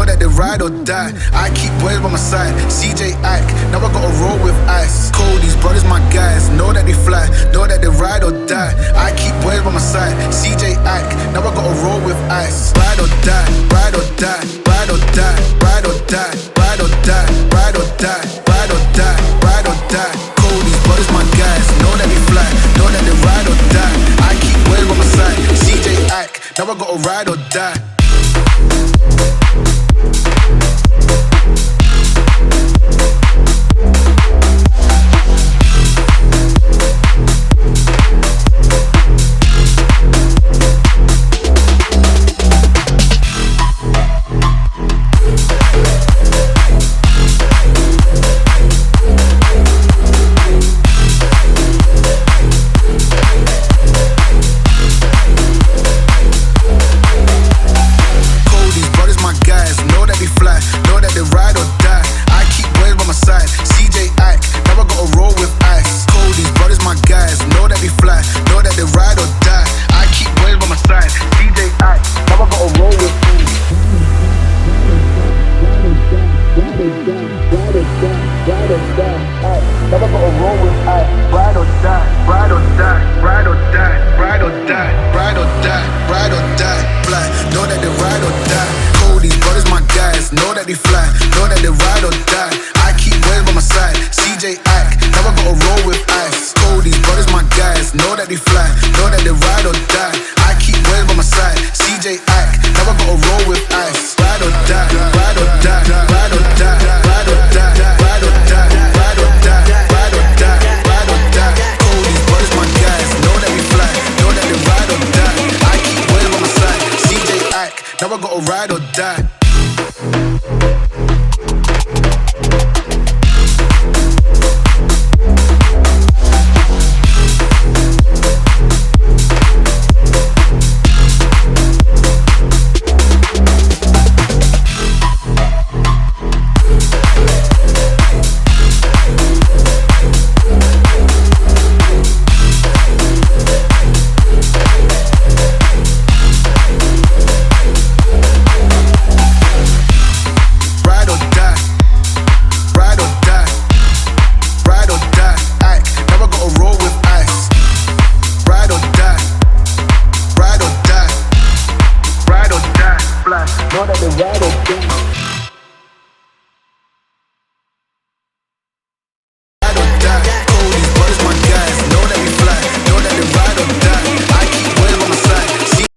know that they ride or die. I keep boys by my side, CJ Ike, now I gotta roll with ice. Cody's brothers, my guys, know that they fly, know that they ride or die. I keep boys by my side, CJ Ike, now I gotta roll with ice. Ride or die, ride or die, ride or die, ride or die, ride or die, ride or die, ride or die, ride or die. Cody's brothers, my guys, know that they fly, know that they ride or die. I keep boys by my side, CJ Ike, now I gotta ride or die. Now I gotta ride or die. Know that they ride or die.